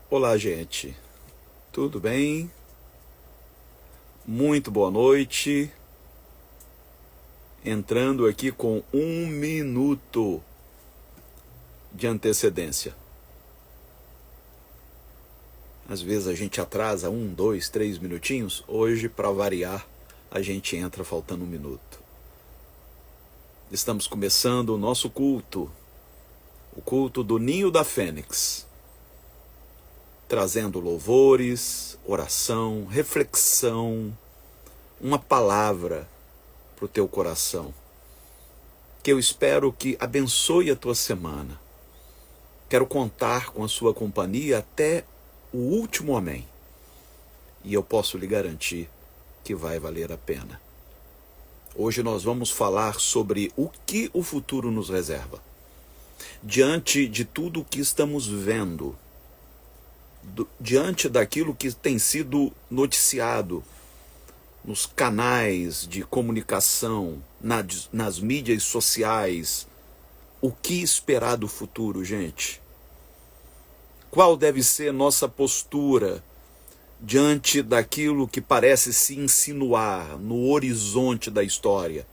Olá, gente. Tudo bem? Muito boa noite. Entrando aqui com 1 minuto de antecedência. Às vezes a gente atrasa 1, 2, 3 minutinhos. Hoje, para variar, a gente entra faltando 1 minuto. Estamos começando o nosso culto, o culto do Ninho da Fênix, trazendo louvores, oração, reflexão, uma palavra para o teu coração, que eu espero que abençoe a tua semana. Quero contar com a sua companhia até o último amém. E eu posso lhe garantir que vai valer a pena. Hoje nós vamos falar sobre o que o futuro nos reserva. Diante de tudo o que estamos vendo, diante daquilo que tem sido noticiado nos canais de comunicação, nas mídias sociais, o que esperar do futuro, gente? Qual deve ser nossa postura diante daquilo que parece se insinuar no horizonte da história?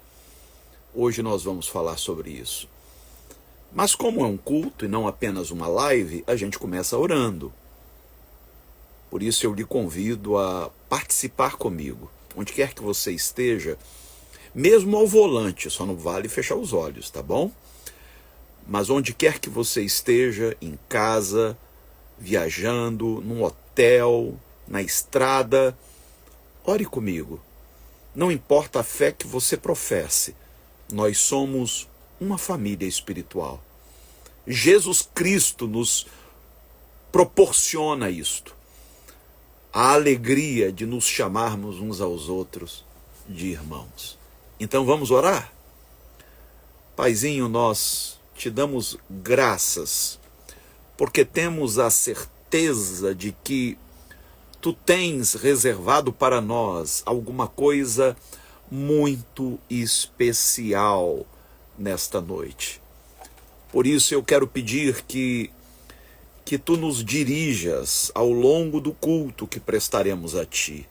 Hoje nós vamos falar sobre isso. Mas como é um culto e não apenas uma live, a gente começa orando. Por isso eu lhe convido a participar comigo, onde quer que você esteja, mesmo ao volante, só não vale fechar os olhos, tá bom? Mas onde quer que você esteja, em casa, viajando, num hotel, na estrada, ore comigo. Não importa a fé que você professe, nós somos uma família espiritual. Jesus Cristo nos proporciona isto. A alegria de nos chamarmos uns aos outros de irmãos. Então vamos orar? Paizinho, nós te damos graças, porque temos a certeza de que tu tens reservado para nós alguma coisa muito especial nesta noite. Por isso eu quero pedir que tu nos dirijas ao longo do culto que prestaremos a ti.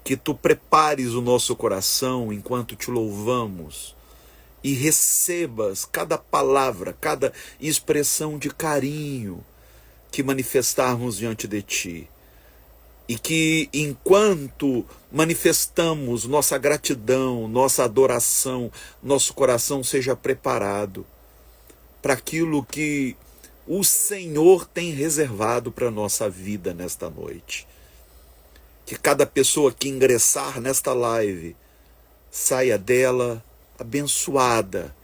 Que tu prepares o nosso coração enquanto te louvamos e recebas cada palavra, cada expressão de carinho que manifestarmos diante de ti. E que enquanto manifestamos nossa gratidão, nossa adoração, nosso coração seja preparado para aquilo que o Senhor tem reservado para a nossa vida nesta noite. Que cada pessoa que ingressar nesta live saia dela abençoada,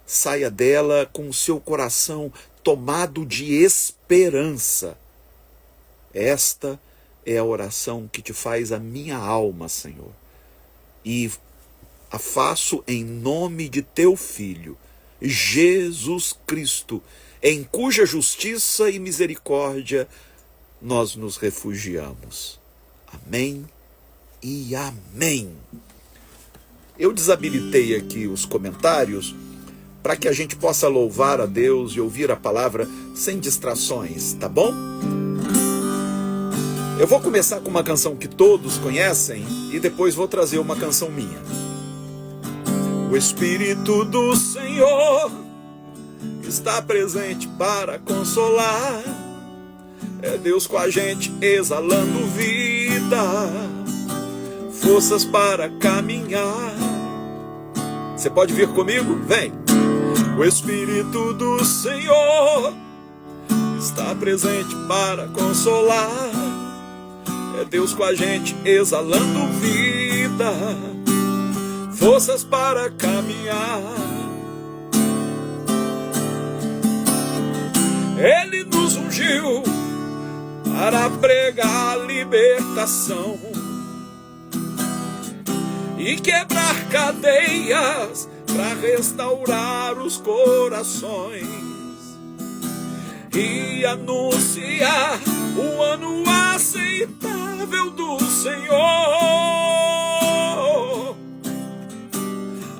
saia dela com o seu coração tomado de esperança. Esta é a oração que te faz a minha alma, Senhor. E a faço em nome de teu Filho, Jesus Cristo, em cuja justiça e misericórdia nós nos refugiamos. Amém e amém. Eu desabilitei aqui os comentários para que a gente possa louvar a Deus e ouvir a palavra sem distrações, tá bom? Eu vou começar com uma canção que todos conhecem e depois vou trazer uma canção minha. O Espírito do Senhor está presente para consolar. É Deus com a gente exalando vida, forças para caminhar. Você pode vir comigo? Vem! O Espírito do Senhor está presente para consolar. É Deus com a gente exalando vida, forças para caminhar. Ele nos ungiu para pregar a libertação e quebrar cadeias, para restaurar os corações e anunciar o ano aceitável do Senhor,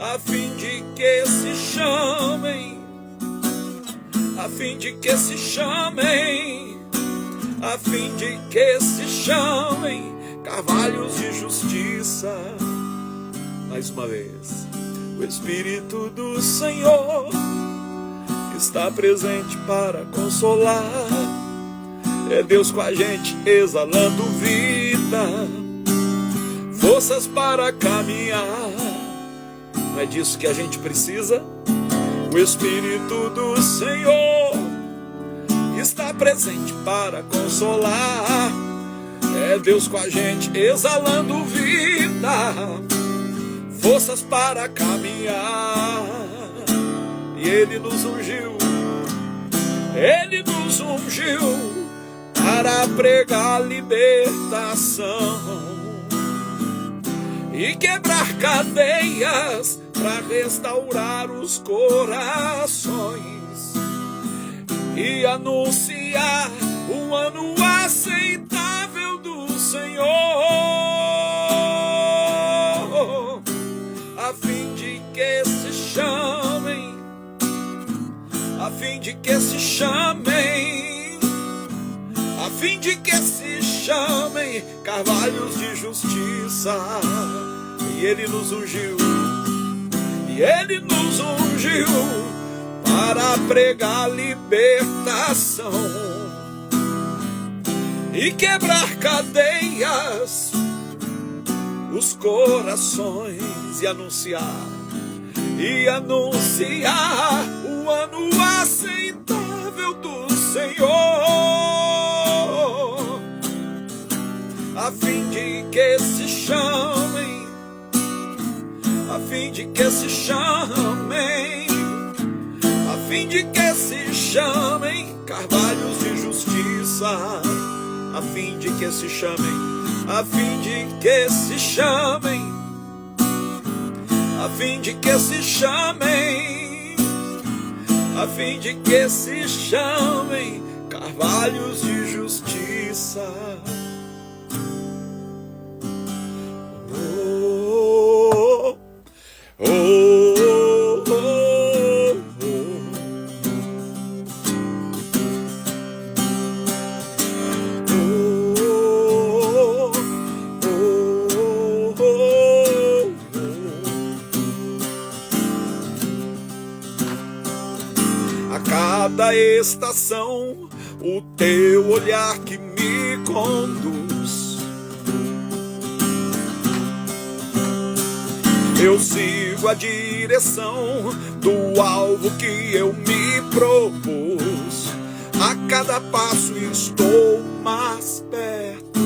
a fim de que se chamem a fim de que se chamem carvalhos de justiça. Mais uma vez, o Espírito do Senhor está presente para consolar. É Deus com a gente exalando vida, forças para caminhar. Não é disso que a gente precisa? O Espírito do Senhor está presente para consolar. É Deus com a gente exalando vida, forças para caminhar. E Ele nos ungiu, Ele nos ungiu para pregar libertação e quebrar cadeias, para restaurar os corações e anunciar um ano aceitável do Senhor, a fim de que se chamem, a fim de que se chamem, a fim de que se chamem carvalhos de justiça. E Ele nos ungiu, e Ele nos ungiu para pregar libertação e quebrar cadeias, os corações, e anunciar o ano aceitável do Senhor, a fim de que se chamem, a fim de que se chamem, a fim de que se chamem carvalhos de justiça, a fim de que se chamem, a fim de que se chamem, a fim de que se chamem, a fim de que se chamem carvalhos de justiça. Oh, oh, oh, oh, a cada estação, o teu olhar que me conduz. Eu sigo a direção do alvo que eu me propus. A cada passo estou mais perto.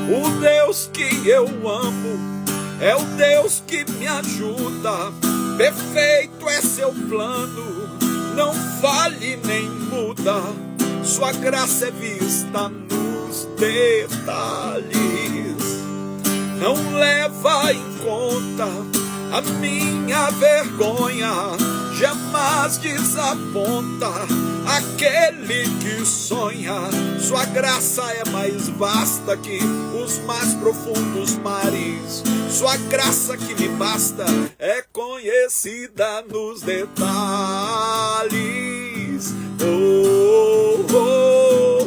O Deus que eu amo é o Deus que me ajuda. Perfeito é seu plano, não falhe nem muda. Sua graça é vista nos detalhes. Não leva em conta a minha vergonha, jamais desaponta aquele que sonha. Sua graça é mais vasta que os mais profundos mares. Sua graça que me basta é conhecida nos detalhes. Oh, oh, oh.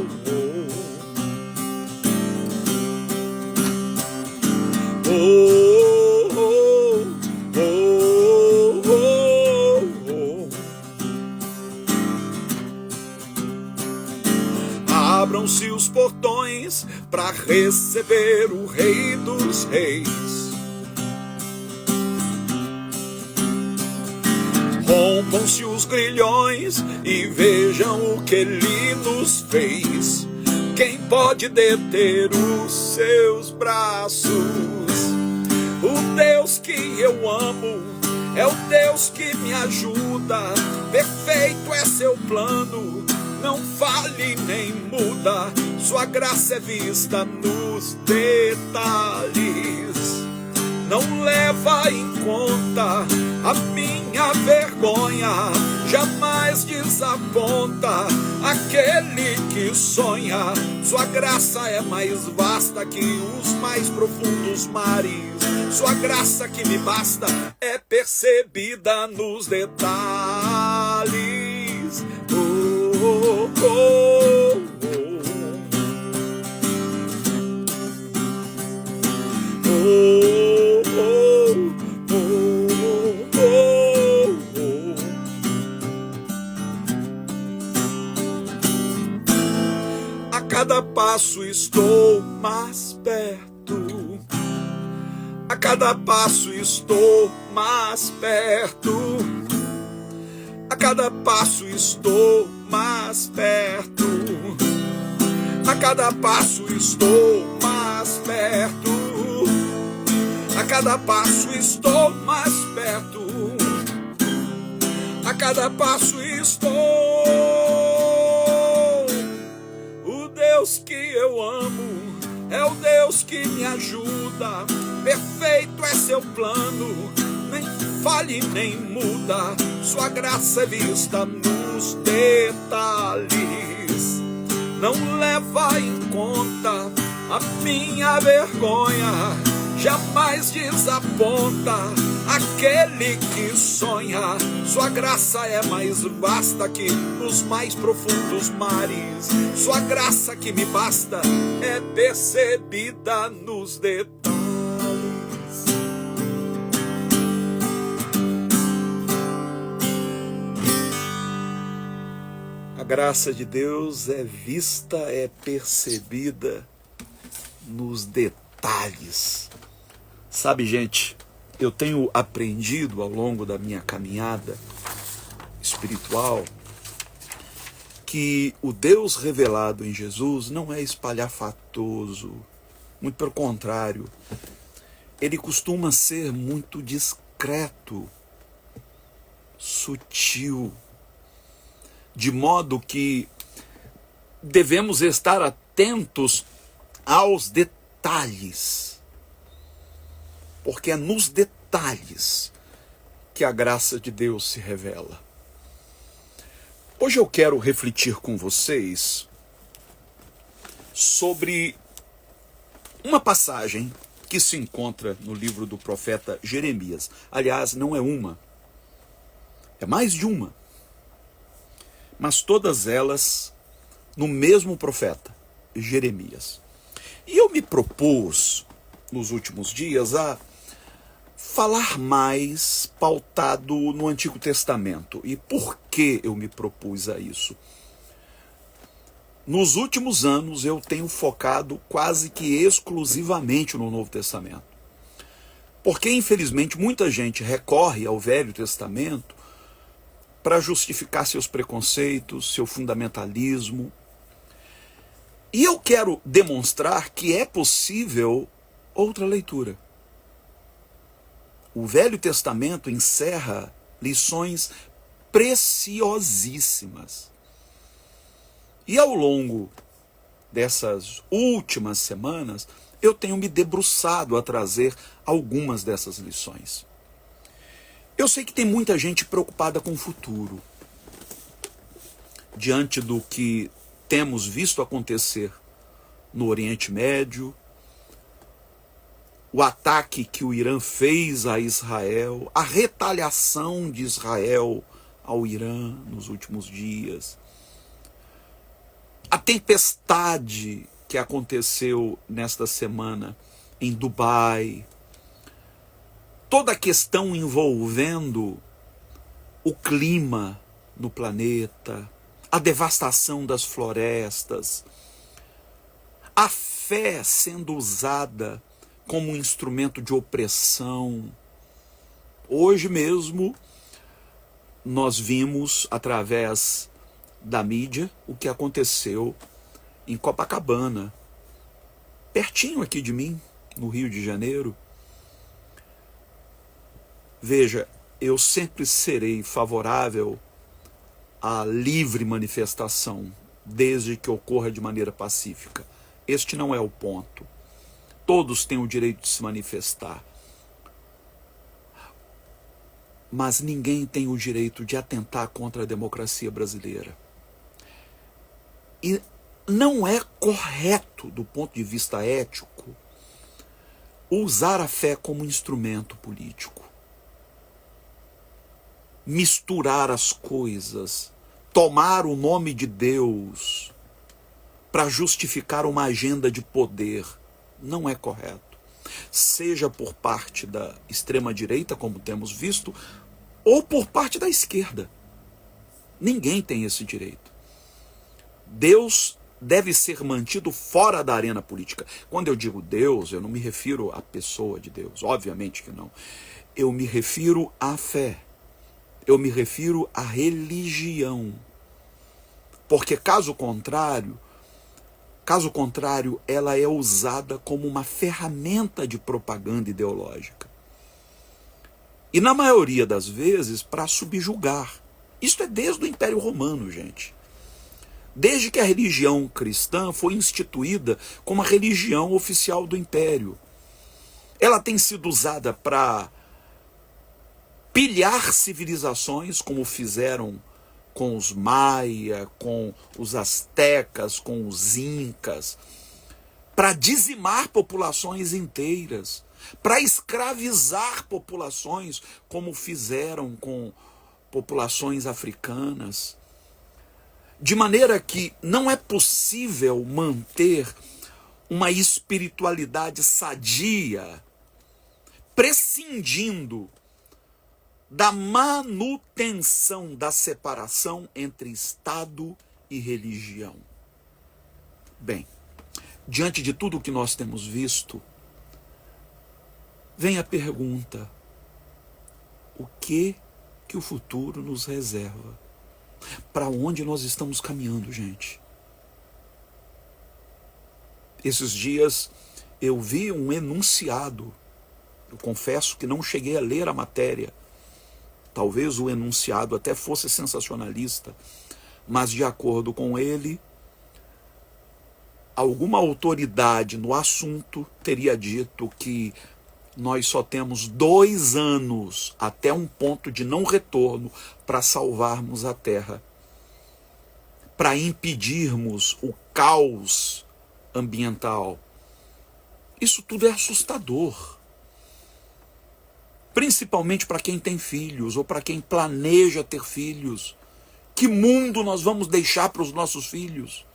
Oh, oh, oh, oh, oh. Abram-se os portões para receber o Rei dos Reis. Rompam-se os grilhões e vejam o que Ele nos fez. Quem pode deter os seus braços? O Deus que eu amo é o Deus que me ajuda. Perfeito é seu plano, não falhe nem muda. Sua graça é vista nos detalhes. Não leva em conta a minha vergonha, jamais desaponta aquele que sonha. Sua graça é mais vasta que os mais profundos mares. Sua graça que me basta é percebida nos detalhes. Oh, oh, oh, oh. cada passo estou mais perto. A cada passo estou mais perto. A cada passo estou mais perto. A cada passo estou mais perto. A cada passo estou mais perto. A cada passo estou. O Deus que eu amo é o Deus que me ajuda. Perfeito é seu plano, nem falha nem muda. Sua graça é vista nos detalhes. Não leva em conta a minha vergonha. Jamais desaponta aquele que sonha. Sua graça é mais vasta que os mais profundos mares. Sua graça que me basta é percebida nos detalhes. A graça de Deus é vista, é percebida nos detalhes. Sabe, gente, eu tenho aprendido ao longo da minha caminhada espiritual que o Deus revelado em Jesus não é espalhafatoso, muito pelo contrário, ele costuma ser muito discreto, sutil, de modo que devemos estar atentos aos detalhes, porque é nos detalhes que a graça de Deus se revela. Hoje eu quero refletir com vocês sobre uma passagem que se encontra no livro do profeta Jeremias. Aliás, não é uma, é mais de uma, mas todas elas no mesmo profeta, Jeremias. E eu me propus, nos últimos dias, a falar mais pautado no Antigo Testamento. E por que eu me propus a isso? Nos últimos anos eu tenho focado quase que exclusivamente no Novo Testamento. Porque, infelizmente, muita gente recorre ao Velho Testamento para justificar seus preconceitos, seu fundamentalismo. E eu quero demonstrar que é possível outra leitura. O Velho Testamento encerra lições preciosíssimas. E ao longo dessas últimas semanas, eu tenho me debruçado a trazer algumas dessas lições. Eu sei que tem muita gente preocupada com o futuro. Diante do que temos visto acontecer no Oriente Médio, o ataque que o Irã fez a Israel, a retaliação de Israel ao Irã nos últimos dias, a tempestade que aconteceu nesta semana em Dubai, toda a questão envolvendo o clima no planeta, a devastação das florestas, a fé sendo usada como um instrumento de opressão. Hoje mesmo nós vimos através da mídia o que aconteceu em Copacabana, pertinho aqui de mim, no Rio de Janeiro. Veja, eu sempre serei favorável à livre manifestação, desde que ocorra de maneira pacífica. Este não é o ponto. Todos têm o direito de se manifestar. Mas ninguém tem o direito de atentar contra a democracia brasileira. E não é correto, do ponto de vista ético, usar a fé como instrumento político. Misturar as coisas, tomar o nome de Deus para justificar uma agenda de poder, não é correto. Seja por parte da extrema-direita, como temos visto, ou por parte da esquerda. Ninguém tem esse direito. Deus deve ser mantido fora da arena política. Quando eu digo Deus, eu não me refiro à pessoa de Deus, obviamente que não. Eu me refiro à fé. Eu me refiro à religião. Porque caso contrário, ela é usada como uma ferramenta de propaganda ideológica. E na maioria das vezes para subjugar. Isso é desde o Império Romano, gente. Desde que a religião cristã foi instituída como a religião oficial do Império. Ela tem sido usada para pilhar civilizações, como fizeram com os maia, com os astecas, com os incas, para dizimar populações inteiras, para escravizar populações, como fizeram com populações africanas. De maneira que não é possível manter uma espiritualidade sadia, prescindindo da manutenção da separação entre Estado e religião. Bem, diante de tudo o que nós temos visto, vem a pergunta: o que o futuro nos reserva? Para onde nós estamos caminhando, gente? Esses dias eu vi um enunciado. Eu confesso que não cheguei a ler a matéria. Talvez o enunciado até fosse sensacionalista, mas de acordo com ele, alguma autoridade no assunto teria dito que nós só temos 2 anos até um ponto de não retorno para salvarmos a Terra, para impedirmos o caos ambiental. Isso tudo é assustador. Principalmente para quem tem filhos ou para quem planeja ter filhos. Que mundo nós vamos deixar para os nossos filhos?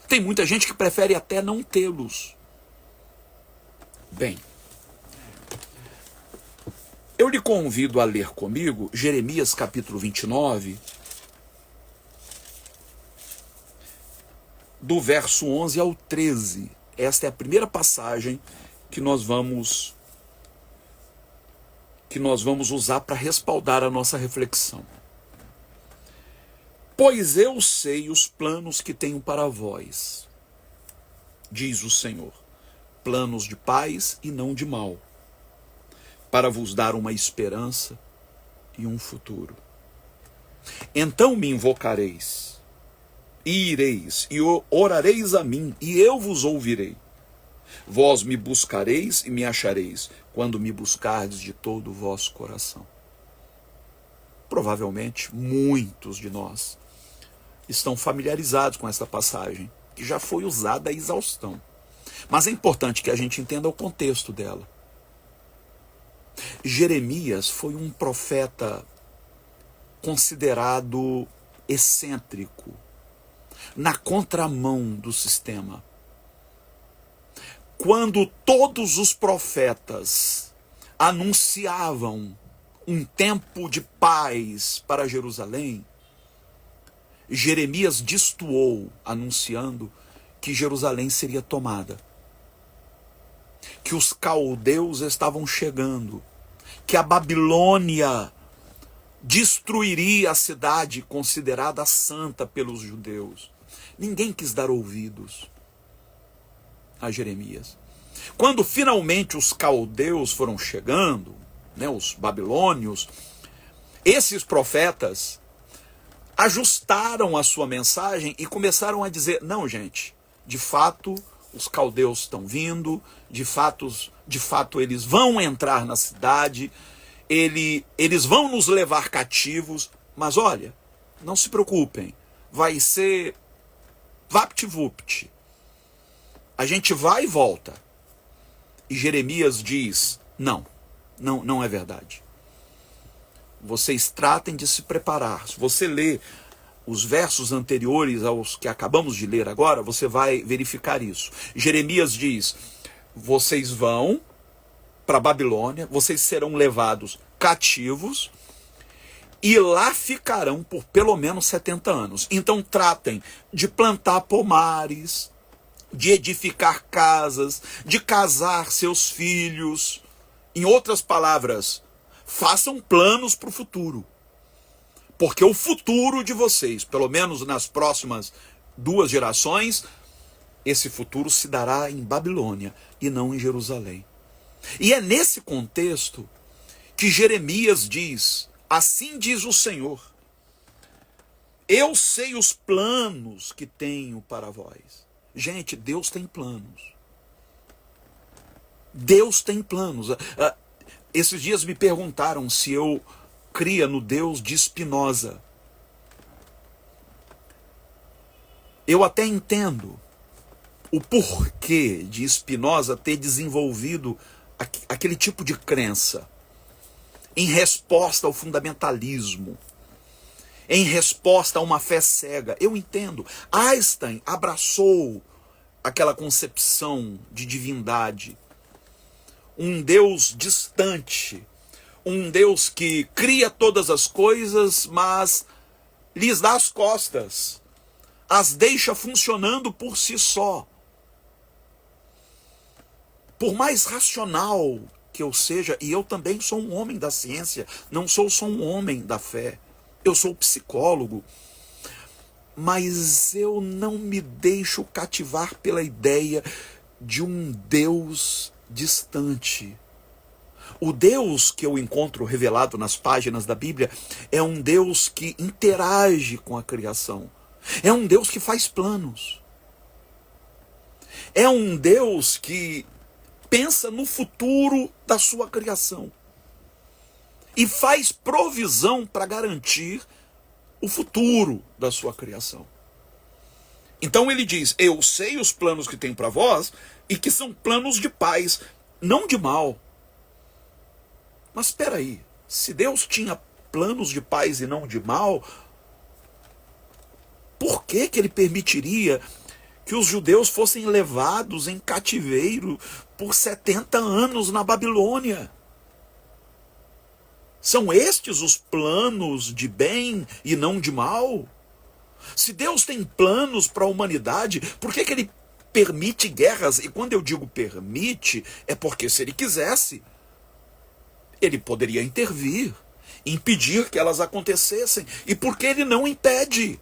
Tem muita gente que prefere até não tê-los. Bem, eu lhe convido a ler comigo Jeremias capítulo 29, do verso 11 ao 13. Esta é a primeira passagem que nós vamos usar para respaldar a nossa reflexão. Pois eu sei os planos que tenho para vós, diz o Senhor, planos de paz e não de mal, para vos dar uma esperança e um futuro. Então me invocareis, e ireis, e orareis a mim, e eu vos ouvirei. Vós me buscareis e me achareis, quando me buscardes de todo o vosso coração. Provavelmente, muitos de nós estão familiarizados com essa passagem, que já foi usada à exaustão. Mas é importante que a gente entenda o contexto dela. Jeremias foi um profeta considerado excêntrico, na contramão do sistema. Quando todos os profetas anunciavam um tempo de paz para Jerusalém, Jeremias destoou anunciando que Jerusalém seria tomada, que os caldeus estavam chegando, que a Babilônia destruiria a cidade considerada santa pelos judeus. Ninguém quis dar ouvidos a Jeremias. Quando finalmente os caldeus foram chegando, os babilônios, esses profetas ajustaram a sua mensagem e começaram a dizer: não, gente, de fato os caldeus estão vindo, de fato eles vão entrar na cidade, eles vão nos levar cativos, mas olha, não se preocupem, vai ser vapt-vupt. A gente vai e volta. E Jeremias diz: não é verdade. Vocês tratem de se preparar. Se você lê os versos anteriores aos que acabamos de ler agora, você vai verificar isso. Jeremias diz: vocês vão para a Babilônia, vocês serão levados cativos, e lá ficarão por pelo menos 70 anos. Então tratem de plantar pomares, de edificar casas, de casar seus filhos. Em outras palavras, façam planos para o futuro. Porque o futuro de vocês, pelo menos nas próximas 2 gerações, esse futuro se dará em Babilônia e não em Jerusalém. E é nesse contexto que Jeremias diz: assim diz o Senhor, eu sei os planos que tenho para vós. Gente, Deus tem planos. Deus tem planos. Esses dias me perguntaram se eu cria no Deus de Spinoza. Eu até entendo o porquê de Spinoza ter desenvolvido aquele tipo de crença em resposta ao fundamentalismo, em resposta a uma fé cega. Eu entendo. Einstein abraçou aquela concepção de divindade, um Deus distante, um Deus que cria todas as coisas, mas lhes dá as costas, as deixa funcionando por si só. Por mais racional que eu seja, e eu também sou um homem da ciência, não sou só um homem da fé, eu sou psicólogo, mas eu não me deixo cativar pela ideia de um Deus distante. O Deus que eu encontro revelado nas páginas da Bíblia é um Deus que interage com a criação. É um Deus que faz planos. É um Deus que pensa no futuro da sua criação e faz provisão para garantir o futuro da sua criação. Então ele diz: eu sei os planos que tenho para vós e que são planos de paz, não de mal. Mas espera aí, se Deus tinha planos de paz e não de mal, por que ele permitiria que os judeus fossem levados em cativeiro por 70 anos na Babilônia? São estes os planos de bem e não de mal? Se Deus tem planos para a humanidade, por que ele permite guerras? E quando eu digo permite, é porque se ele quisesse, ele poderia intervir, impedir que elas acontecessem. E por que ele não impede?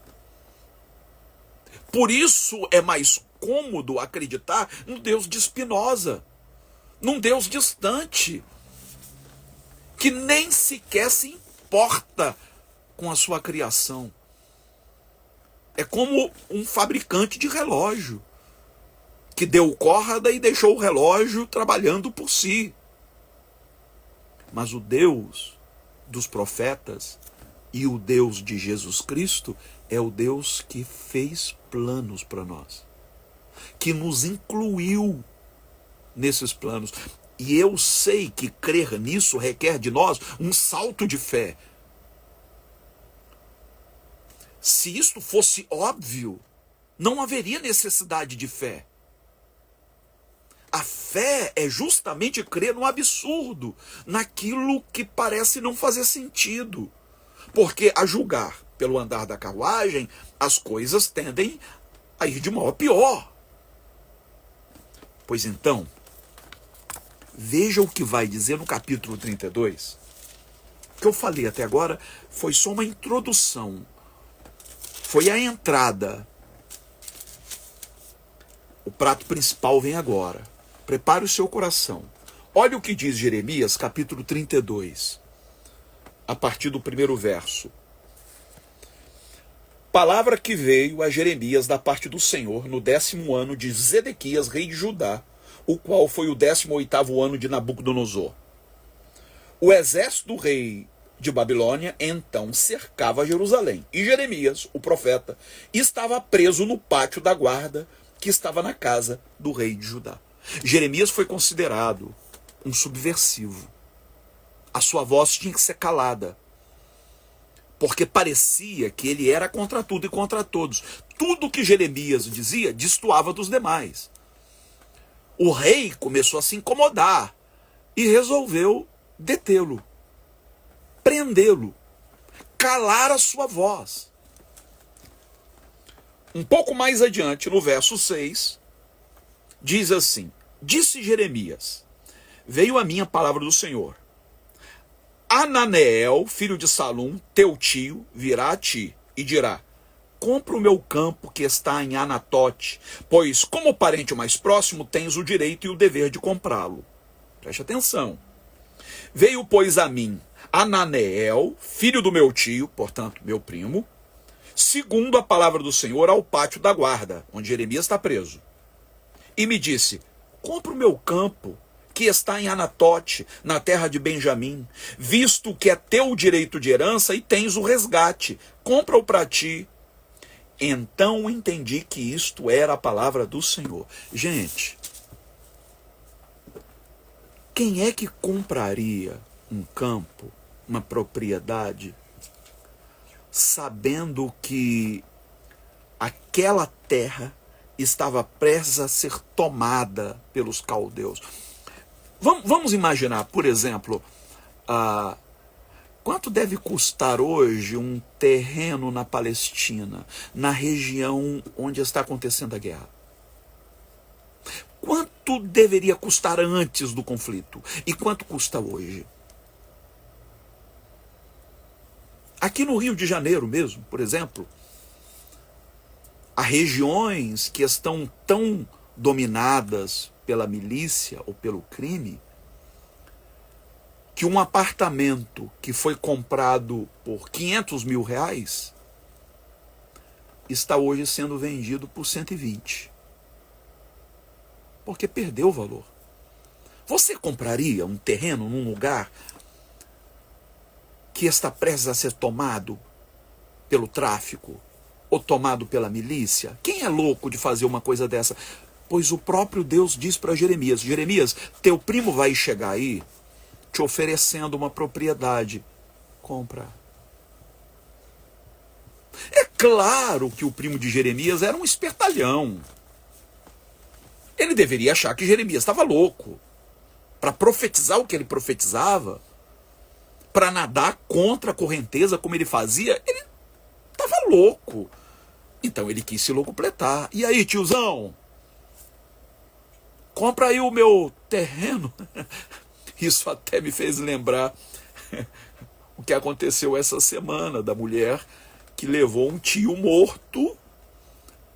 Por isso é mais cômodo acreditar no Deus de Spinoza, num Deus distante, que nem sequer se importa com a sua criação. É como um fabricante de relógio, que deu corda e deixou o relógio trabalhando por si. Mas o Deus dos profetas e o Deus de Jesus Cristo é o Deus que fez planos para nós, que nos incluiu nesses planos. E eu sei que crer nisso requer de nós um salto de fé. Se isto fosse óbvio, não haveria necessidade de fé. A fé é justamente crer no absurdo, naquilo que parece não fazer sentido. Porque, a julgar pelo andar da carruagem, as coisas tendem a ir de mal a pior. Pois então, veja o que vai dizer no capítulo 32. O que eu falei até agora foi só uma introdução. Foi a entrada. O prato principal vem agora. Prepare o seu coração. Olha o que diz Jeremias, capítulo 32, a partir do 1º verso. Palavra que veio a Jeremias da parte do Senhor no 10º ano de Zedequias, rei de Judá, o qual foi o 18º ano de Nabucodonosor. O exército do rei de Babilônia então cercava Jerusalém, e Jeremias, o profeta, estava preso no pátio da guarda que estava na casa do rei de Judá. Jeremias foi considerado um subversivo. A sua voz tinha que ser calada, porque parecia que ele era contra tudo e contra todos. Tudo que Jeremias dizia destoava dos demais. O rei começou a se incomodar e resolveu detê-lo, prendê-lo, calar a sua voz. Um pouco mais adiante, no verso 6, diz assim: disse Jeremias, veio a mim a palavra do Senhor. Ananeel, filho de Salum, teu tio, virá a ti e dirá: compra o meu campo que está em Anatote, pois como parente mais próximo tens o direito e o dever de comprá-lo. Preste atenção. Veio, pois, a mim Ananeel, filho do meu tio, portanto, meu primo, segundo a palavra do Senhor, ao pátio da guarda, onde Jeremias está preso. E me disse: compra o meu campo, que está em Anatote, na terra de Benjamim, visto que é teu direito de herança e tens o resgate. Compra-o para ti. Então entendi que isto era a palavra do Senhor. Gente, quem é que compraria um campo, uma propriedade, sabendo que aquela terra estava prestes a ser tomada pelos caldeus? Vamos imaginar, por exemplo, quanto deve custar hoje um terreno na Palestina, na região onde está acontecendo a guerra? Quanto deveria custar antes do conflito? E quanto custa hoje? Aqui no Rio de Janeiro mesmo, por exemplo, há regiões que estão tão dominadas pela milícia ou pelo crime, que um apartamento que foi comprado por 500 mil reais está hoje sendo vendido por 120. Porque perdeu o valor. Você compraria um terreno num lugar que está prestes a ser tomado pelo tráfico ou tomado pela milícia? Quem é louco de fazer uma coisa dessa? Pois o próprio Deus diz para Jeremias: Jeremias, teu primo vai chegar aí te oferecendo uma propriedade. Compra. É claro que o primo de Jeremias era um espertalhão. Ele deveria achar que Jeremias estava louco. Para profetizar o que ele profetizava, para nadar contra a correnteza como ele fazia, ele estava louco. Então ele quis se locupletar. E aí, tiozão? Compra aí o meu terreno. Isso até me fez lembrar o que aconteceu essa semana, da mulher que levou um tio morto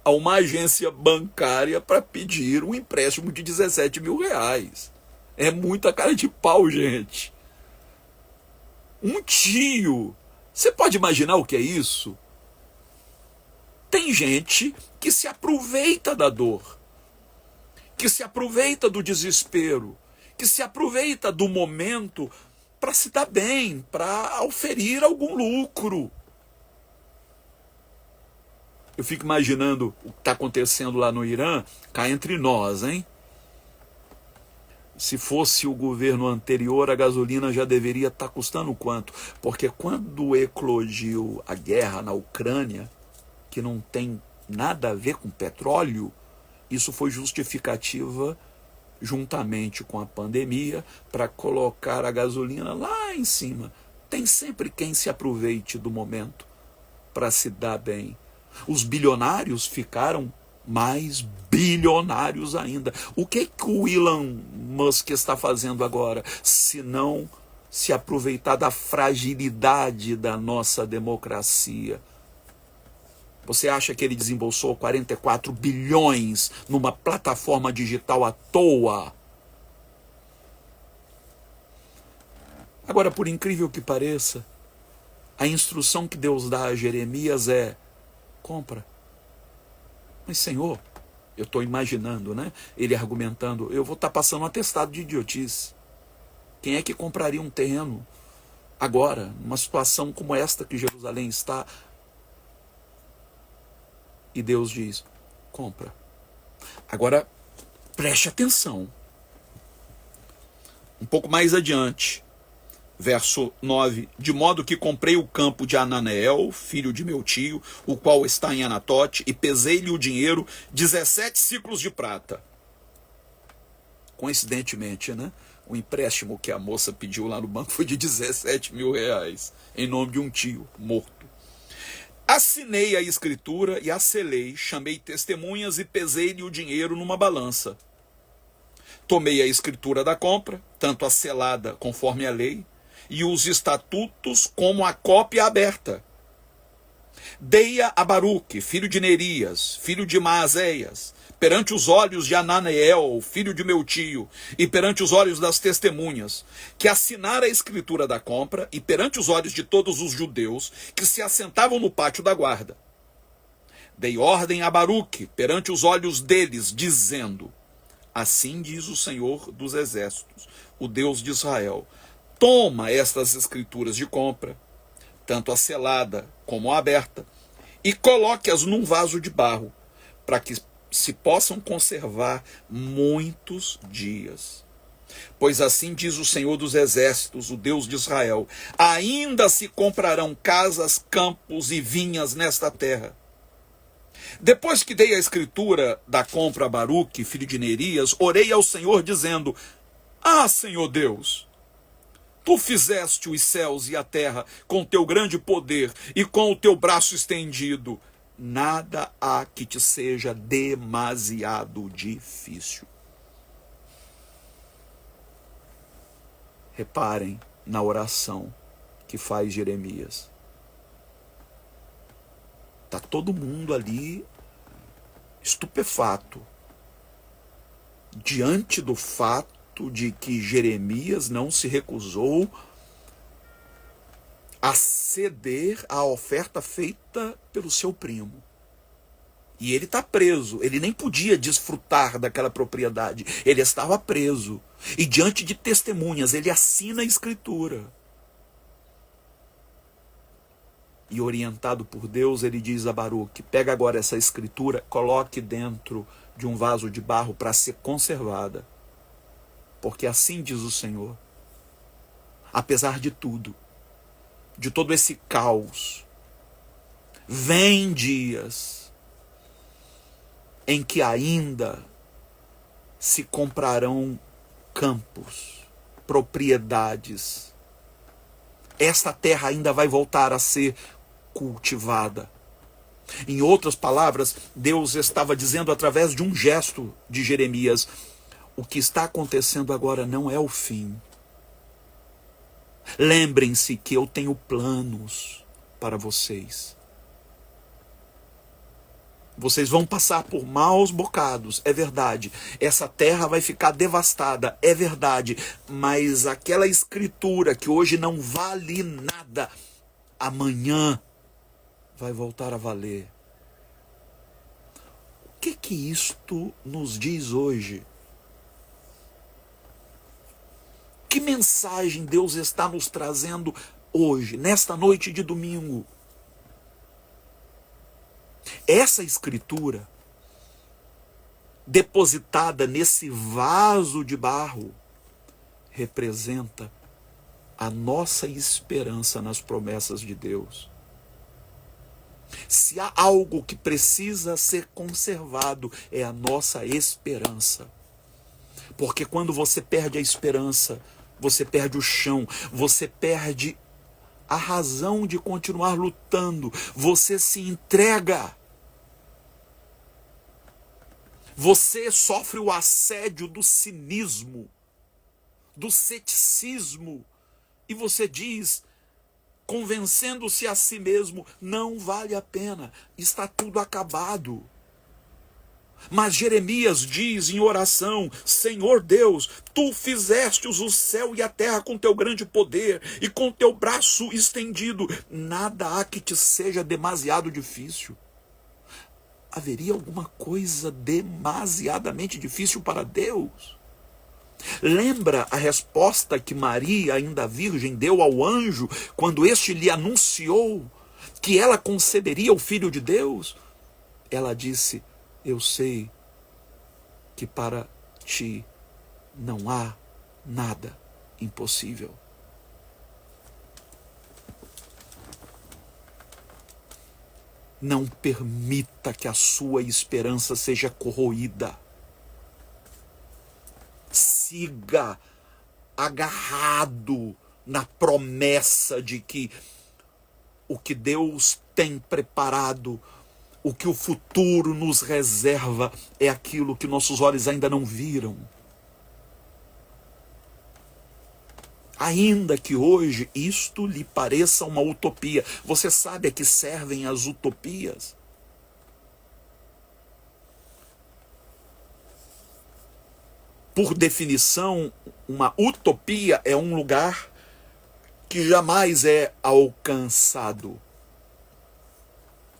a uma agência bancária para pedir um empréstimo de 17 mil reais. É muita cara de pau, gente. Um tio. Você pode imaginar o que é isso? Tem gente que se aproveita da dor, que se aproveita do desespero, que se aproveita do momento para se dar bem, para oferir algum lucro. Eu fico imaginando o que está acontecendo lá no Irã, cá entre nós, hein? Se fosse o governo anterior, a gasolina já deveria estar custando quanto? Porque quando eclodiu a guerra na Ucrânia, que não tem nada a ver com petróleo, isso foi justificativa, juntamente com a pandemia, para colocar a gasolina lá em cima. Tem sempre quem se aproveite do momento para se dar bem. Os bilionários ficaram mais bilionários ainda. O que o Elon Musk está fazendo agora, se não se aproveitar da fragilidade da nossa democracia? Você acha que ele desembolsou 44 bilhões numa plataforma digital à toa? Agora, por incrível que pareça, a instrução que Deus dá a Jeremias é: compra. Mas, Senhor, eu estou imaginando, né? Ele argumentando: eu vou estar passando um atestado de idiotice. Quem é que compraria um terreno agora, numa situação como esta que Jerusalém está? E Deus diz: compra. Agora, preste atenção. Um pouco mais adiante, verso 9: de modo que comprei o campo de Ananeel, filho de meu tio, o qual está em Anatote, e pesei-lhe o dinheiro 17 ciclos de prata. Coincidentemente, né? O empréstimo que a moça pediu lá no banco foi de 17 mil reais, em nome de um tio morto. Assinei a escritura e a selei, chamei testemunhas e pesei-lhe o dinheiro numa balança. Tomei a escritura da compra, tanto a selada conforme a lei, e os estatutos como a cópia aberta. Dei-a a Baruque, filho de Nerias, filho de Maazéias, perante os olhos de Ananeel, filho de meu tio, e perante os olhos das testemunhas, que assinara a escritura da compra, e perante os olhos de todos os judeus que se assentavam no pátio da guarda. Dei ordem a Baruque, perante os olhos deles, dizendo: assim diz o Senhor dos Exércitos, o Deus de Israel: toma estas escrituras de compra, tanto a selada como a aberta, e coloque-as num vaso de barro, para que se possam conservar muitos dias. Pois assim diz o Senhor dos Exércitos, o Deus de Israel: ainda se comprarão casas, campos e vinhas nesta terra. Depois que dei a escritura da compra a Baruque, filho de Nerias, orei ao Senhor dizendo: ah, Senhor Deus, tu fizeste os céus e a terra com teu grande poder e com o teu braço estendido. Nada há que te seja demasiado difícil. Reparem na oração que faz Jeremias. Está todo mundo ali estupefato diante do fato de que Jeremias não se recusou a ceder à oferta feita pelo seu primo. E ele está preso, ele nem podia desfrutar daquela propriedade, ele estava preso. E diante de testemunhas, ele assina a escritura. E orientado por Deus, ele diz a Baruque: pega agora essa escritura, coloque dentro de um vaso de barro para ser conservada. Porque assim diz o Senhor: apesar de tudo, de todo esse caos, vem dias em que ainda se comprarão campos, propriedades. Esta terra ainda vai voltar a ser cultivada. Em outras palavras, Deus estava dizendo através de um gesto de Jeremias: o que está acontecendo agora não é o fim. Lembrem-se que eu tenho planos para vocês. Vocês vão passar por maus bocados, é verdade. Essa terra vai ficar devastada, é verdade. Mas aquela escritura que hoje não vale nada, amanhã vai voltar a valer. O que isto nos diz hoje? Que mensagem Deus está nos trazendo hoje, nesta noite de domingo? Essa escritura, depositada nesse vaso de barro, representa a nossa esperança nas promessas de Deus. Se há algo que precisa ser conservado, é a nossa esperança. Porque quando você perde a esperança, você perde o chão, você perde a razão de continuar lutando, você se entrega. Você sofre o assédio do cinismo, do ceticismo, e você diz, convencendo-se a si mesmo: não vale a pena, está tudo acabado. Mas Jeremias diz em oração: Senhor Deus, tu fizestes o céu e a terra com teu grande poder e com teu braço estendido. Nada há que te seja demasiado difícil. Haveria alguma coisa demasiadamente difícil para Deus? Lembra a resposta que Maria, ainda virgem, deu ao anjo quando este lhe anunciou que ela conceberia o Filho de Deus? Ela disse: eu sei que para ti não há nada impossível. Não permita que a sua esperança seja corroída. Siga agarrado na promessa de que o que Deus tem preparado, o que o futuro nos reserva, é aquilo que nossos olhos ainda não viram. Ainda que hoje isto lhe pareça uma utopia, você sabe a que servem as utopias? Por definição, uma utopia é um lugar que jamais é alcançado.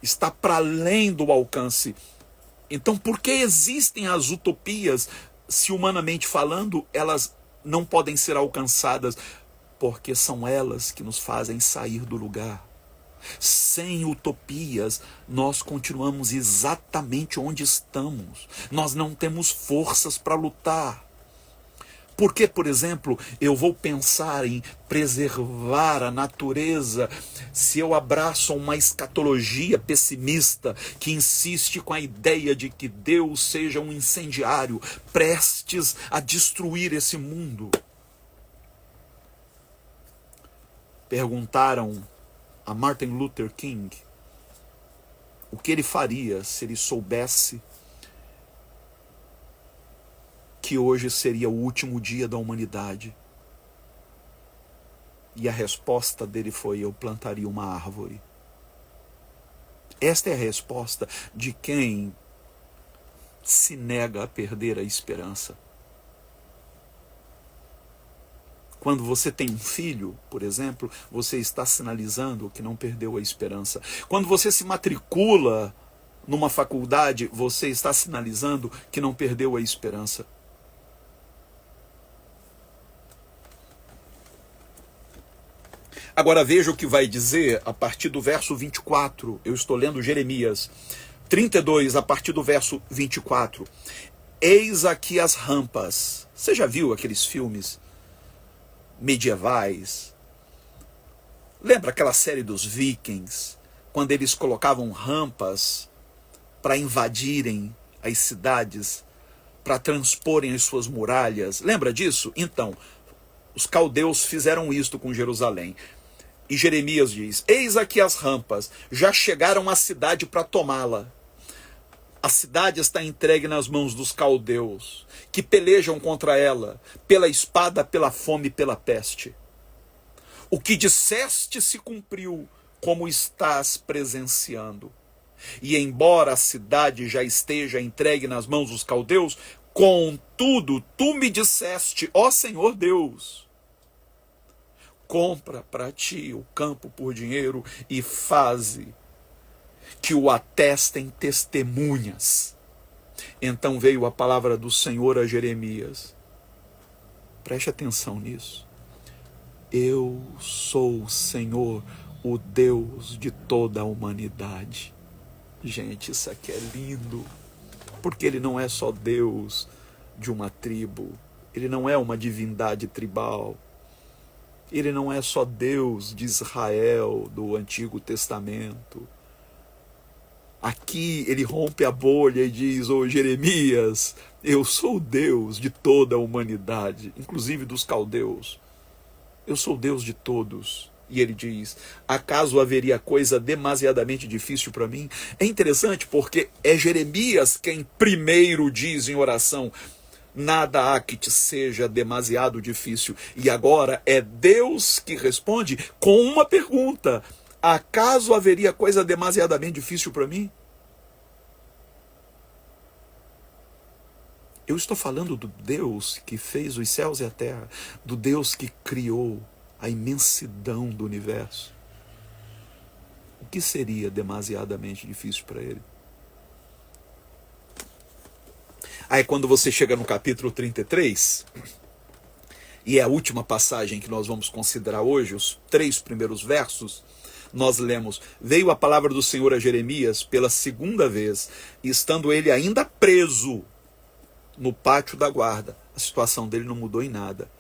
Está para além do alcance. Então, por que existem as utopias, se humanamente falando, elas não podem ser alcançadas? Porque são elas que nos fazem sair do lugar. Sem utopias, nós continuamos exatamente onde estamos. Nós não temos forças para lutar. Porque, por exemplo, eu vou pensar em preservar a natureza se eu abraço uma escatologia pessimista que insiste com a ideia de que Deus seja um incendiário prestes a destruir esse mundo? Perguntaram a Martin Luther King o que ele faria se ele soubesse que hoje seria o último dia da humanidade. E a resposta dele foi: eu plantaria uma árvore. Esta é a resposta de quem se nega a perder a esperança. Quando você tem um filho, por exemplo, você está sinalizando que não perdeu a esperança. Quando você se matricula numa faculdade, você está sinalizando que não perdeu a esperança. Agora veja o que vai dizer a partir do verso 24. Eu estou lendo Jeremias 32, a partir do verso 24. Eis aqui as rampas. Você já viu aqueles filmes medievais? Lembra aquela série dos Vikings? Quando eles colocavam rampas para invadirem as cidades, para transporem as suas muralhas. Lembra disso? Então, os caldeus fizeram isto com Jerusalém. E Jeremias diz: eis aqui as rampas, já chegaram à cidade para tomá-la. A cidade está entregue nas mãos dos caldeus, que pelejam contra ela, pela espada, pela fome e pela peste. O que disseste se cumpriu, como estás presenciando. E embora a cidade já esteja entregue nas mãos dos caldeus, contudo, tu me disseste, ó Senhor Deus, compra para ti o campo por dinheiro e faze que o atestem testemunhas. Então veio a palavra do Senhor a Jeremias. Preste atenção nisso. Eu sou o Senhor, o Deus de toda a humanidade. Gente, isso aqui é lindo. Porque ele não é só Deus de uma tribo. Ele não é uma divindade tribal. Ele não é só Deus de Israel, do Antigo Testamento. Aqui ele rompe a bolha e diz: ô Jeremias, eu sou o Deus de toda a humanidade, inclusive dos caldeus. Eu sou Deus de todos. E ele diz: acaso haveria coisa demasiadamente difícil para mim? É interessante porque é Jeremias quem primeiro diz em oração: nada há que te seja demasiado difícil. E agora é Deus que responde com uma pergunta: acaso haveria coisa demasiadamente difícil para mim? Eu estou falando do Deus que fez os céus e a terra, do Deus que criou a imensidão do universo. O que seria demasiadamente difícil para ele? Aí quando você chega no capítulo 33, e é a última passagem que nós vamos considerar hoje, os 3 primeiros versos, nós lemos: veio a palavra do Senhor a Jeremias pela segunda vez, estando ele ainda preso no pátio da guarda. A situação dele não mudou em nada.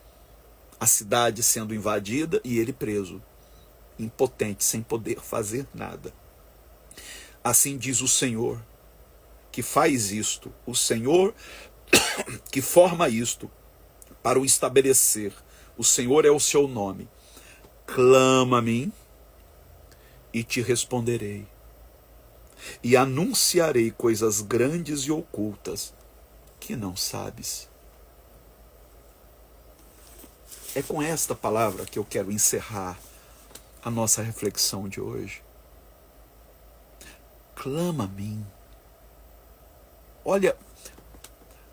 A cidade sendo invadida e ele preso, impotente, sem poder fazer nada. Assim diz o Senhor, que faz isto, o Senhor que forma isto para o estabelecer, O Senhor é o seu nome. Clama a mim e te responderei. E anunciarei coisas grandes e ocultas que não sabes. É com esta palavra que eu quero encerrar a nossa reflexão de hoje. Clama a mim. Olha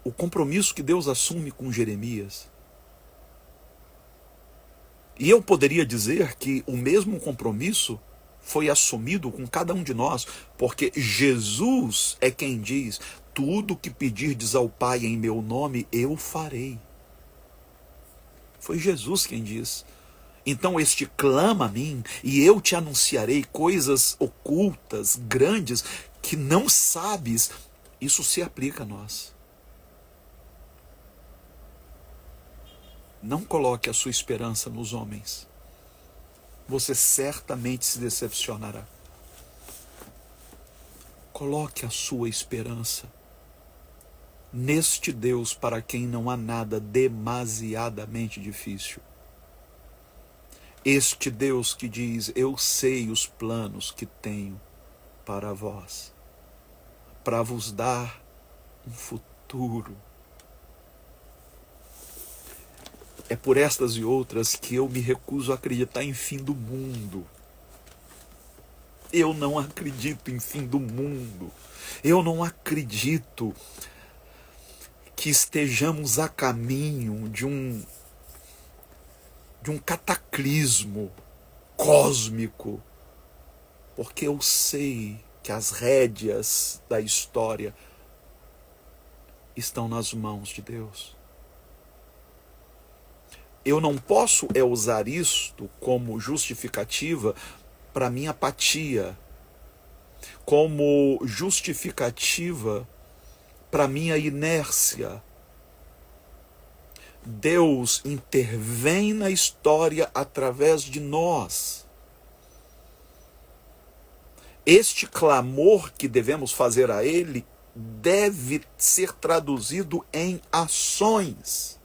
o compromisso que Deus assume com Jeremias. E eu poderia dizer que o mesmo compromisso foi assumido com cada um de nós, porque Jesus é quem diz: tudo que pedirdes ao Pai em meu nome, eu farei. Foi Jesus quem diz. Então este clama a mim, e eu te anunciarei coisas ocultas, grandes, que não sabes. Isso se aplica a nós. Não coloque a sua esperança nos homens. Você certamente se decepcionará. Coloque a sua esperança neste Deus para quem não há nada demasiadamente difícil. Este Deus que diz: eu sei os planos que tenho para vós, para vos dar um futuro. É por estas e outras que eu me recuso a acreditar em fim do mundo. Eu não acredito em fim do mundo. Eu não acredito que estejamos a caminho de um cataclismo cósmico, porque eu sei que as rédeas da história estão nas mãos de Deus. Eu não posso usar isto como justificativa para minha apatia, como justificativa para minha inércia. Deus intervém na história através de nós. Este clamor que devemos fazer a Ele deve ser traduzido em ações.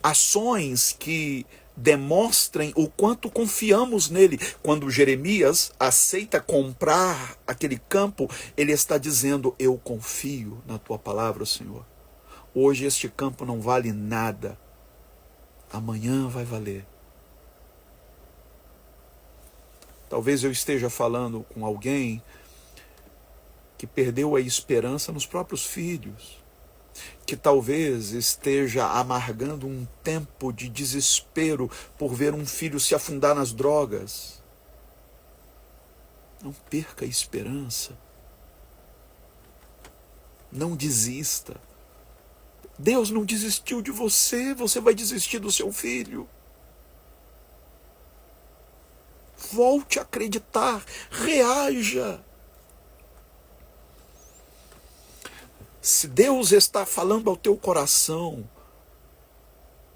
Ações que demonstrem o quanto confiamos nele. Quando Jeremias aceita comprar aquele campo, ele está dizendo: eu confio na tua palavra, Senhor. Hoje este campo não vale nada. Amanhã vai valer. Talvez eu esteja falando com alguém que perdeu a esperança nos próprios filhos, que talvez esteja amargando um tempo de desespero por ver um filho se afundar nas drogas. Não perca a esperança. Não desista. Deus não desistiu de você, você vai desistir do seu filho. Volte a acreditar, reaja. Se Deus está falando ao teu coração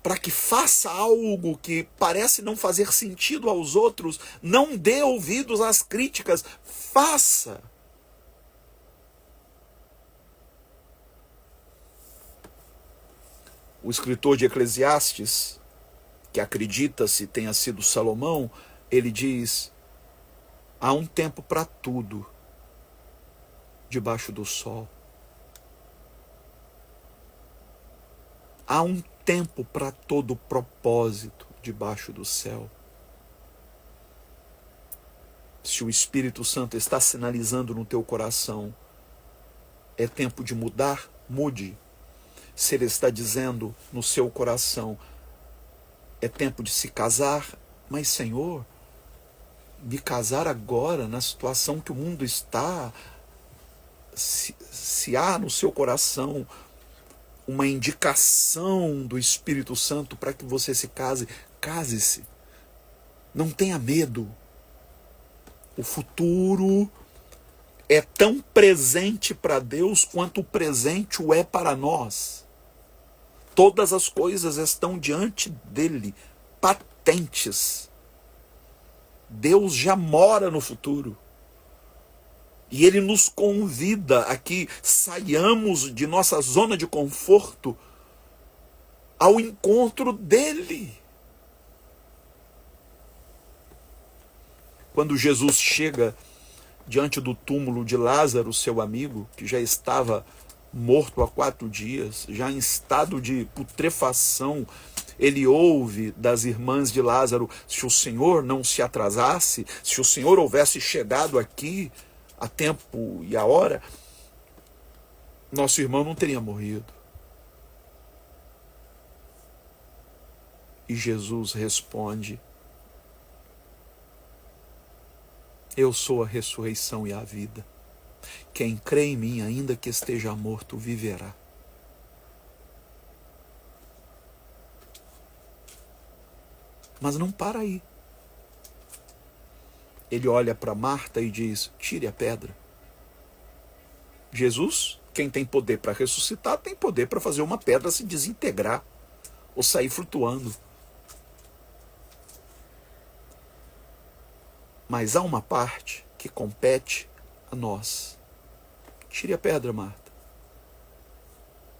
para que faça algo que parece não fazer sentido aos outros, não dê ouvidos às críticas, faça. O escritor de Eclesiastes, que acredita-se tenha sido Salomão, ele diz: há um tempo para tudo debaixo do sol. Há um tempo para todo propósito debaixo do céu. Se o Espírito Santo está sinalizando no teu coração, é tempo de mudar, mude. Se ele está dizendo no seu coração, é tempo de se casar, mas Senhor, me casar agora, na situação que o mundo está, se há no seu coração uma indicação do Espírito Santo para que você se case, case-se. Não tenha medo. O futuro é tão presente para Deus quanto o presente o é para nós. Todas as coisas estão diante dele, patentes. Deus já mora no futuro. E ele nos convida a que saiamos de nossa zona de conforto ao encontro dele. Quando Jesus chega diante do túmulo de Lázaro, seu amigo, que já estava morto há 4 dias, já em estado de putrefação, ele ouve das irmãs de Lázaro: se o Senhor não se atrasasse, se o Senhor houvesse chegado aqui a tempo e a hora, nosso irmão não teria morrido. E Jesus responde: eu sou a ressurreição e a vida. Quem crê em mim, ainda que esteja morto, viverá. Mas não para aí. Ele olha para Marta e diz: tire a pedra. Jesus, quem tem poder para ressuscitar, tem poder para fazer uma pedra se desintegrar ou sair flutuando. Mas há uma parte que compete a nós. Tire a pedra, Marta.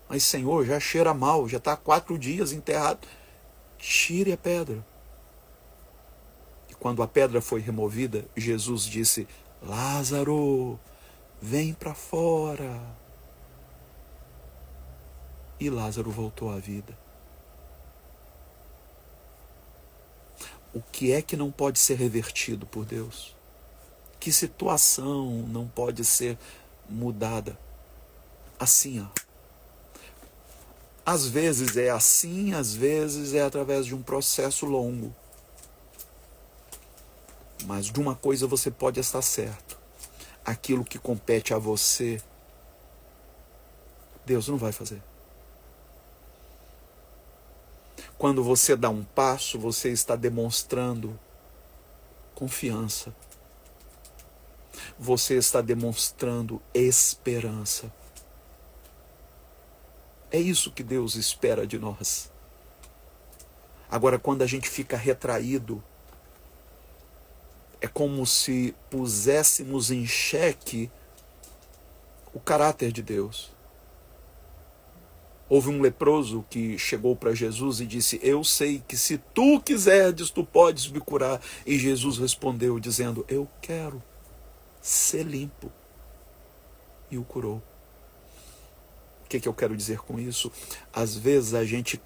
Mas, Senhor, já cheira mal, já está há 4 dias enterrado. Tire a pedra. E quando a pedra foi removida, Jesus disse: Lázaro, vem para fora. E Lázaro voltou à vida. O que é que não pode ser revertido por Deus? Que situação não pode ser mudada? Assim, ó. Às vezes é assim, às vezes é através de um processo longo. Mas de uma coisa você pode estar certo: aquilo que compete a você, Deus não vai fazer. Quando você dá um passo, você está demonstrando confiança. Você está demonstrando esperança. É isso que Deus espera de nós. Agora, quando a gente fica retraído, é como se puséssemos em xeque o caráter de Deus. Houve um leproso que chegou para Jesus e disse: eu sei que se tu quiseres, tu podes me curar. E Jesus respondeu dizendo: eu quero ser limpo. E o curou. O que eu quero dizer com isso? Às vezes a gente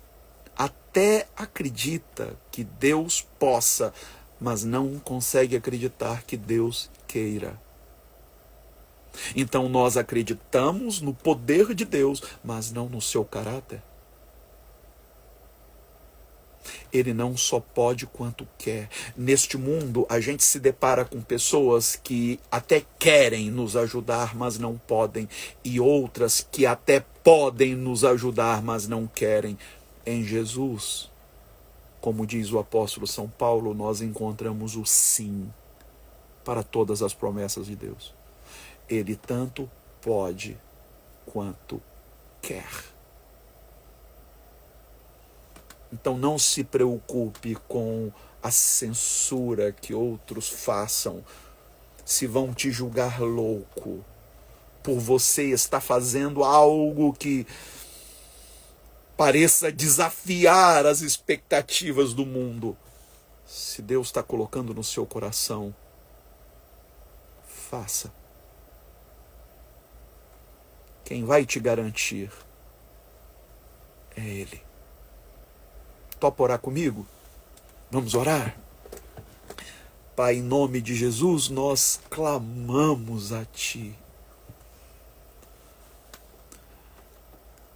até acredita que Deus possa, mas não consegue acreditar que Deus queira. Então nós acreditamos no poder de Deus, mas não no seu caráter. Ele não só pode quanto quer. Neste mundo a gente se depara com pessoas que até querem nos ajudar, mas não podem. E outras que até podem nos ajudar, mas não querem. Em Jesus, como diz o apóstolo São Paulo, nós encontramos o sim para todas as promessas de Deus. Ele tanto pode quanto quer. Então não se preocupe com a censura que outros façam, se vão te julgar louco por você estar fazendo algo que pareça desafiar as expectativas do mundo. Se Deus está colocando no seu coração, faça. Quem vai te garantir é Ele. Topa orar comigo? Vamos orar? Pai, em nome de Jesus, nós clamamos a Ti.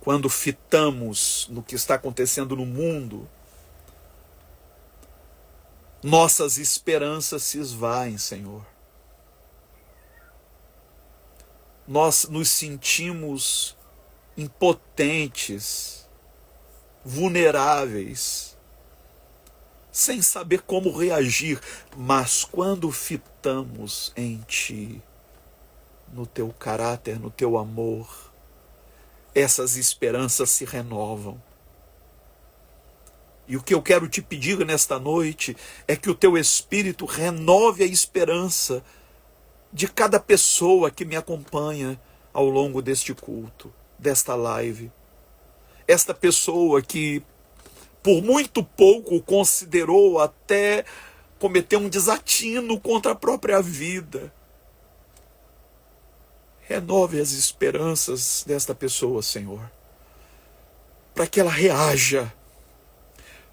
Quando fitamos no que está acontecendo no mundo, nossas esperanças se esvaem, Senhor. Nós nos sentimos impotentes, vulneráveis, sem saber como reagir. Mas quando fitamos em Ti, no Teu caráter, no Teu amor, essas esperanças se renovam. E o que eu quero te pedir nesta noite é que o Teu Espírito renove a esperança de cada pessoa que me acompanha ao longo deste culto, desta live. Esta pessoa que por muito pouco considerou até cometer um desatino contra a própria vida. Renove as esperanças desta pessoa, Senhor, para que ela reaja,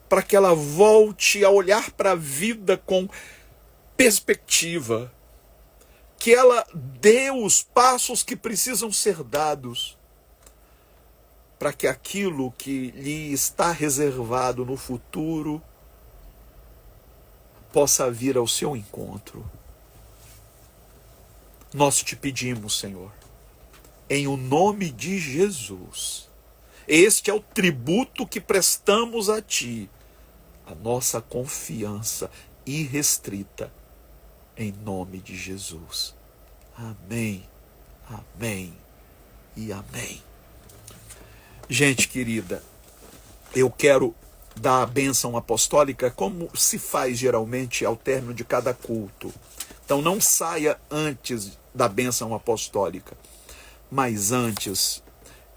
para que ela volte a olhar para a vida com perspectiva, que ela dê os passos que precisam ser dados, para que aquilo que lhe está reservado no futuro possa vir ao seu encontro. Nós te pedimos, Senhor, em o nome de Jesus, este é o tributo que prestamos a Ti, a nossa confiança irrestrita, em nome de Jesus. Amém, amém e amém. Gente querida, eu quero dar a bênção apostólica como se faz geralmente ao término de cada culto. Então não saia antes da bênção apostólica. Mas antes,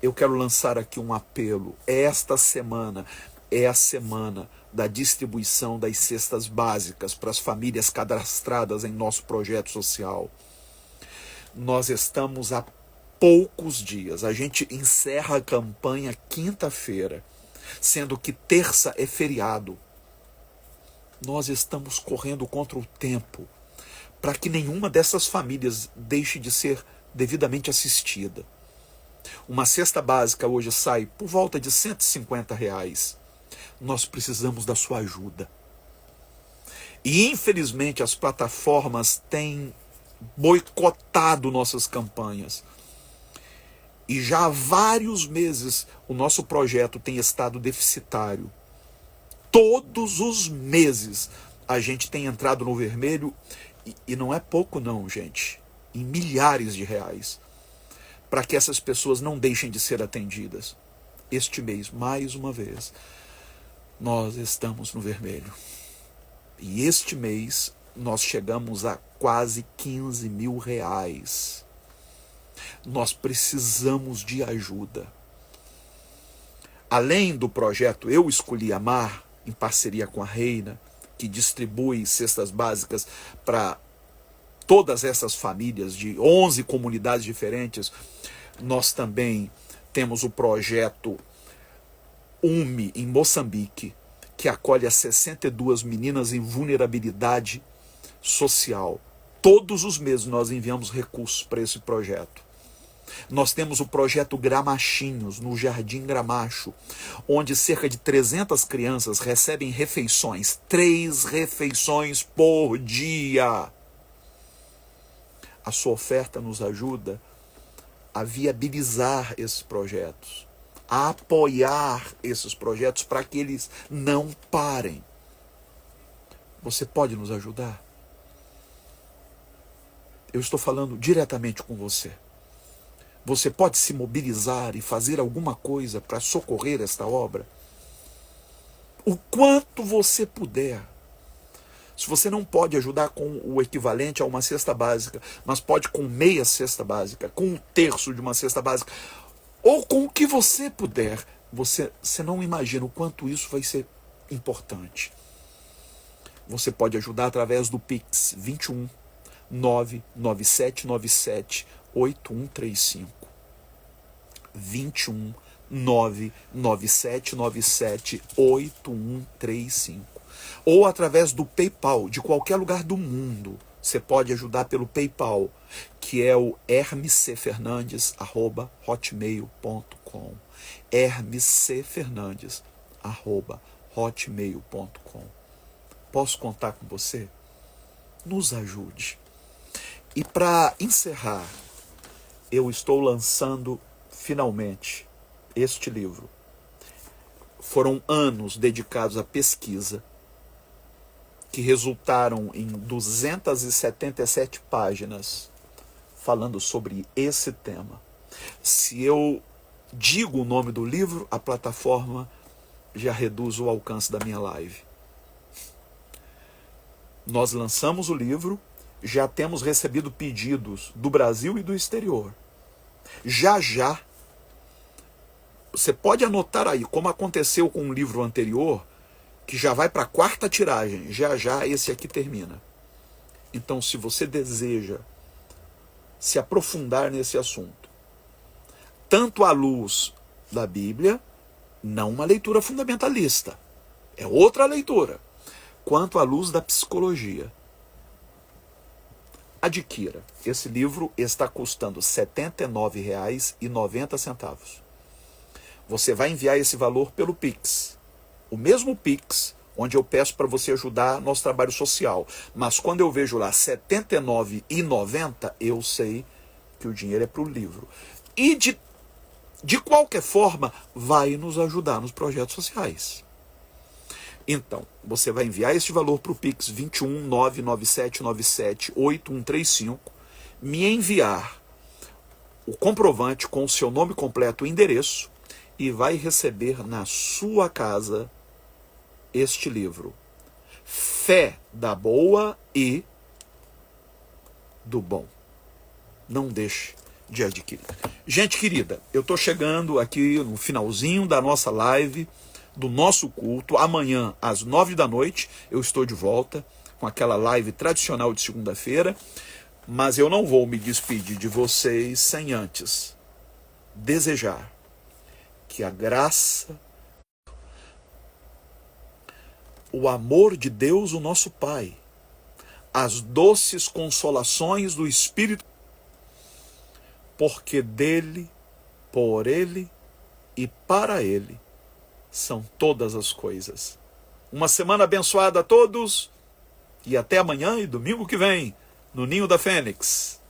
eu quero lançar aqui um apelo. Esta semana é a semana da distribuição das cestas básicas para as famílias cadastradas em nosso projeto social. Nós estamos há poucos dias. A gente encerra a campanha quinta-feira, sendo que terça é feriado. Nós estamos correndo contra o tempo para que nenhuma dessas famílias deixe de ser devidamente assistida. Uma cesta básica hoje sai por volta de R$150. Nós precisamos da sua ajuda. E infelizmente as plataformas têm boicotado nossas campanhas. E já há vários meses o nosso projeto tem estado deficitário. Todos os meses a gente tem entrado no vermelho, e não é pouco não, gente, em milhares de reais, para que essas pessoas não deixem de ser atendidas. Este mês, mais uma vez, nós estamos no vermelho. E este mês nós chegamos a quase R$15.000. Nós precisamos de ajuda. Além do projeto Eu Escolhi Amar, em parceria com a Reina, que distribui cestas básicas para todas essas famílias de 11 comunidades diferentes, nós também temos o projeto UME, em Moçambique, que acolhe as 62 meninas em vulnerabilidade social. Todos os meses nós enviamos recursos para esse projeto. Nós temos o projeto Gramachinhos, no Jardim Gramacho, onde cerca de 300 crianças recebem refeições, 3 refeições por dia. A sua oferta nos ajuda a viabilizar esses projetos, a apoiar esses projetos para que eles não parem. Você pode nos ajudar? Eu estou falando diretamente com você. Você pode se mobilizar e fazer alguma coisa para socorrer esta obra? O quanto você puder. Se você não pode ajudar com o equivalente a uma cesta básica, mas pode com meia cesta básica, com 1/3 de uma cesta básica, ou com o que você puder, você não imagina o quanto isso vai ser importante. Você pode ajudar através do Pix 21 99797 8135. 21 99797 8135. Ou através do PayPal, de qualquer lugar do mundo. Você pode ajudar pelo PayPal, que é o hermescfernandes@hotmail.com. hermescfernandes@hotmail.com. Posso contar com você? Nos ajude. E para encerrar, eu estou lançando finalmente este livro. Foram anos dedicados à pesquisa, que resultaram em 277 páginas falando sobre esse tema. Se eu digo o nome do livro, a plataforma já reduz o alcance da minha live. Nós lançamos o livro, já temos recebido pedidos do Brasil e do exterior. Já você pode anotar aí, como aconteceu com um livro anterior, que já vai para a 4ª tiragem, já já esse aqui termina. Então, se você deseja se aprofundar nesse assunto, tanto à luz da Bíblia, não uma leitura fundamentalista, é outra leitura, quanto à luz da psicologia, adquira. Esse livro está custando R$ 79,90. Você vai enviar esse valor pelo Pix. O mesmo Pix, onde eu peço para você ajudar nosso trabalho social. Mas quando eu vejo lá R$ 79,90, eu sei que o dinheiro é para o livro. E de qualquer forma, vai nos ajudar nos projetos sociais. Então, você vai enviar este valor para o Pix 21997978135, me enviar o comprovante com o seu nome completo e endereço, e vai receber na sua casa este livro, Fé da Boa e do Bom. Não deixe de adquirir. Gente querida, eu estou chegando aqui no finalzinho da nossa live, do nosso culto. Amanhã, às 9 da noite, eu estou de volta com aquela live tradicional de segunda-feira, mas eu não vou me despedir de vocês sem antes desejar que a graça, o amor de Deus, o nosso Pai, as doces consolações do Espírito, porque dele, por ele e para ele são todas as coisas. Uma semana abençoada a todos e até amanhã e domingo que vem no Ninho da Fênix.